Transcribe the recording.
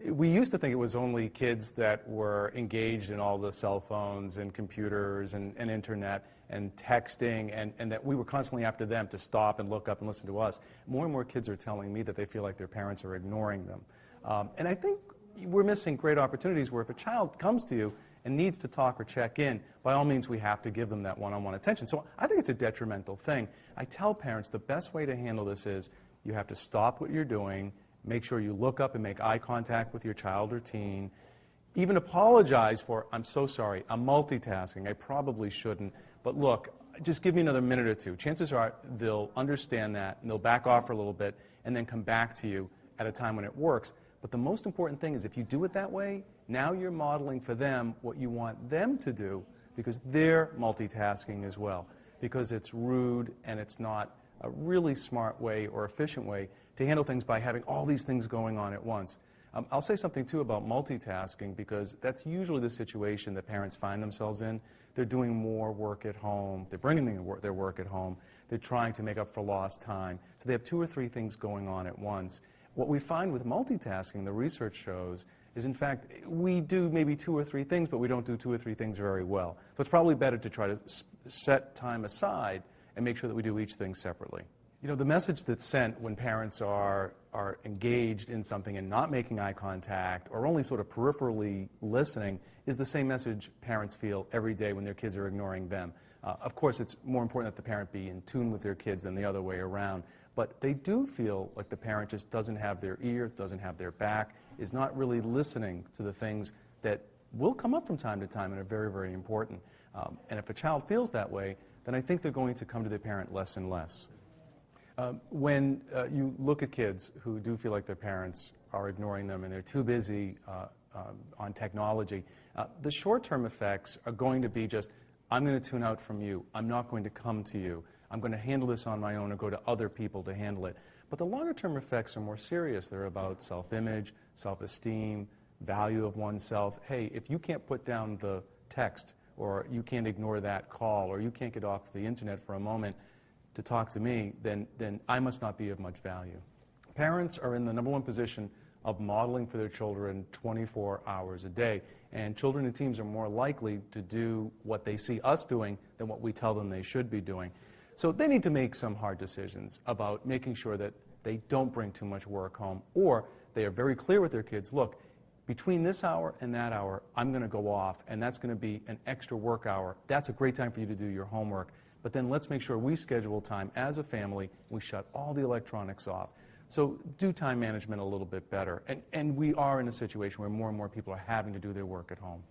We used to think it was only kids that were engaged in all the cell phones and computers and internet and texting, and that we were constantly after them to stop and look up and listen to us. More and more kids are telling me that they feel like their parents are ignoring them. And I think we're missing great opportunities where if a child comes to you and needs to talk or check in, by all means we have to give them that one-on-one attention. So I think it's a detrimental thing. I tell parents the best way to handle this is you have to stop what you're doing, make sure you look up and make eye contact with your child or teen, even apologize for, I'm so sorry, I'm multitasking, I probably shouldn't, but look, just give me another minute or two. Chances are they'll understand that and they'll back off for a little bit and then come back to you at a time when it works. But the most important thing is if you do it that way, now you're modeling for them what you want them to do because they're multitasking as well, because it's rude and it's not a really smart way or efficient way to handle things by having all these things going on at once. I'll say something too about multitasking because that's usually the situation that parents find themselves in. They're doing more work at home, they're bringing their work at home, they're trying to make up for lost time. So they have 2 or 3 things going on at once. What we find with multitasking, the research shows, is in fact we do maybe 2 or 3 things, but we don't do 2 or 3 things very well. So it's probably better to try to set time aside and make sure that we do each thing separately. You know, the message that's sent when parents are engaged in something and not making eye contact or only sort of peripherally listening is the same message parents feel every day when their kids are ignoring them. Of course, it's more important that the parent be in tune with their kids than the other way around. But they do feel like the parent just doesn't have their ear, doesn't have their back, is not really listening to the things that will come up from time to time and are very, very important. And if a child feels that way, then I think they're going to come to their parent less and less. When you look at kids who do feel like their parents are ignoring them and they're too busy on technology, the short-term effects are going to be just, I'm going to tune out from you, I'm not going to come to you, I'm going to handle this on my own or go to other people to handle it. But the longer-term effects are more serious. They're about self-image, self-esteem, value of oneself. Hey, if you can't put down the text or you can't ignore that call or you can't get off the internet for a moment to talk to me, then I must not be of much value. Parents are in the #1 position of modeling for their children 24 hours a day, and children and teens are more likely to do what they see us doing than what we tell them they should be doing. So they need to make some hard decisions about making sure that they don't bring too much work home, or they are very clear with their kids, look, between this hour and that hour, I'm going to go off, and that's going to be an extra work hour. That's a great time for you to do your homework. But then let's make sure we schedule time as a family, we shut all the electronics off. So do time management a little bit better. And we are in a situation where more and more people are having to do their work at home.